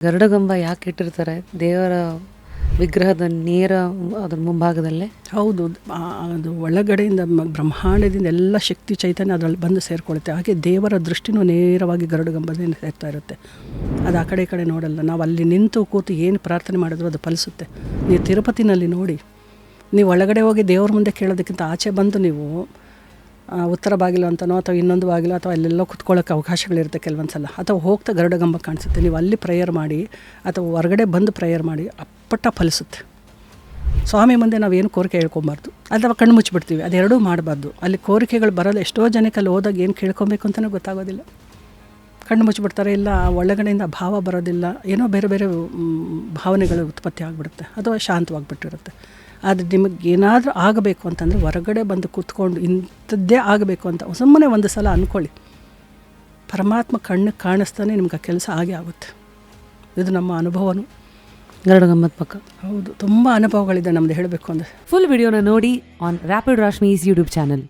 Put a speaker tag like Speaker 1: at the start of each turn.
Speaker 1: ಗರುಡಗಂಬ ಯಾಕೆ ಇಟ್ಟಿರ್ತಾರೆ ದೇವರ ವಿಗ್ರಹದ ನೇರ ಅದ್ರ ಮುಂಭಾಗದಲ್ಲೇ?
Speaker 2: ಹೌದು, ಅದು ಒಳಗಡೆಯಿಂದ ಬ್ರಹ್ಮಾಂಡದಿಂದ ಎಲ್ಲ ಶಕ್ತಿ ಚೈತನ್ಯ ಅದರಲ್ಲಿ ಬಂದು ಸೇರಿಕೊಳ್ಳುತ್ತೆ. ಹಾಗೆ ದೇವರ ದೃಷ್ಟಿನೂ ನೇರವಾಗಿ ಗರುಡಗಂಬದಿಂದ ಸೇರ್ತಾ ಇರುತ್ತೆ. ಅದು ಆ ಕಡೆ ಈ ಕಡೆ ನೋಡಲ್ಲ. ನಾವು ಅಲ್ಲಿ ನಿಂತು ಕೂತು ಏನು ಪ್ರಾರ್ಥನೆ ಮಾಡಿದ್ರು ಅದು ಫಲಿಸುತ್ತೆ. ನೀವು ತಿರುಪತಿನಲ್ಲಿ ನೋಡಿ, ನೀವು ಒಳಗಡೆ ಹೋಗಿ ದೇವ್ರ ಮುಂದೆ ಕೇಳೋದಕ್ಕಿಂತ ಆಚೆ ಬಂದು ನೀವು ಉತ್ತರ ಬಾಗಿಲು ಅಂತನೋ ಅಥವಾ ಇನ್ನೊಂದು ಬಾಗಿಲು ಅಥವಾ ಅಲ್ಲೆಲ್ಲೋ ಕುತ್ಕೊಳ್ಳೋಕ್ಕೆ ಅವಕಾಶಗಳಿರುತ್ತೆ ಕೆಲವೊಂದು ಸಲ. ಅಥವಾ ಹೋಗ್ತಾ ಗರುಡಗಂಬ ಕಾಣಿಸುತ್ತೆ, ನೀವು ಅಲ್ಲಿ ಪ್ರೇಯರ್ ಮಾಡಿ ಅಥವಾ ಹೊರಗಡೆ ಬಂದು ಪ್ರೇಯರ್ ಮಾಡಿ ಅಪ್ಪಟ ಫಲಿಸುತ್ತೆ. ಸ್ವಾಮಿ ಮುಂದೆ ನಾವೇನು ಕೋರಿಕೆ ಹೇಳ್ಕೊಬಾರ್ದು, ಅಥವಾ ಕಣ್ಣು ಮುಚ್ಚಿಬಿಡ್ತೀವಿ, ಅದೆರಡೂ ಮಾಡಬಾರ್ದು. ಅಲ್ಲಿ ಕೋರಿಕೆಗಳು ಬರೋದು ಎಷ್ಟೋ ಜನಕ್ಕೆ ಅಲ್ಲಿ ಹೋದಾಗ ಏನು ಕೇಳ್ಕೊಬೇಕು ಅಂತಲೇ ಗೊತ್ತಾಗೋದಿಲ್ಲ. ಕಣ್ಣು ಮುಚ್ಚಿಬಿಡ್ತಾರೆ, ಇಲ್ಲ ಒಳಗಡೆಯಿಂದ ಭಾವ ಬರೋದಿಲ್ಲ, ಏನೋ ಬೇರೆ ಬೇರೆ ಭಾವನೆಗಳು ಉತ್ಪತ್ತಿ ಆಗಿಬಿಡುತ್ತೆ ಅಥವಾ ಶಾಂತವಾಗಿಬಿಟ್ಟಿರುತ್ತೆ. ಆದರೆ ನಿಮಗೆ ಏನಾದರೂ ಆಗಬೇಕು ಅಂತಂದರೆ ಹೊರಗಡೆ ಬಂದು ಕೂತ್ಕೊಂಡು ಇಂಥದ್ದೇ ಆಗಬೇಕು ಅಂತ ಸುಮ್ಮನೆ ಒಂದು ಸಲ ಅಂದ್ಕೊಳ್ಳಿ, ಪರಮಾತ್ಮ ಕಣ್ಣು ಕಾಣಿಸ್ತಾನೆ ನಿಮ್ಗೆ ಆ ಕೆಲಸ ಆಗೇ ಆಗುತ್ತೆ. ಇದು ನಮ್ಮ ಅನುಭವನೂ
Speaker 1: ಗರುಡಗಂಬದ ಪಕ್ಕ.
Speaker 2: ಹೌದು, ತುಂಬ ಅನುಭವಗಳಿದೆ ನಮ್ಮದು ಹೇಳಬೇಕು ಅಂದರೆ.
Speaker 1: ಫುಲ್ ವಿಡಿಯೋನ ನೋಡಿ ಆನ್ ರ್ಯಾಪಿಡ್ ರಾಶ್ಮೀಸ್ ಯೂಟ್ಯೂಬ್ ಚಾನಲ್.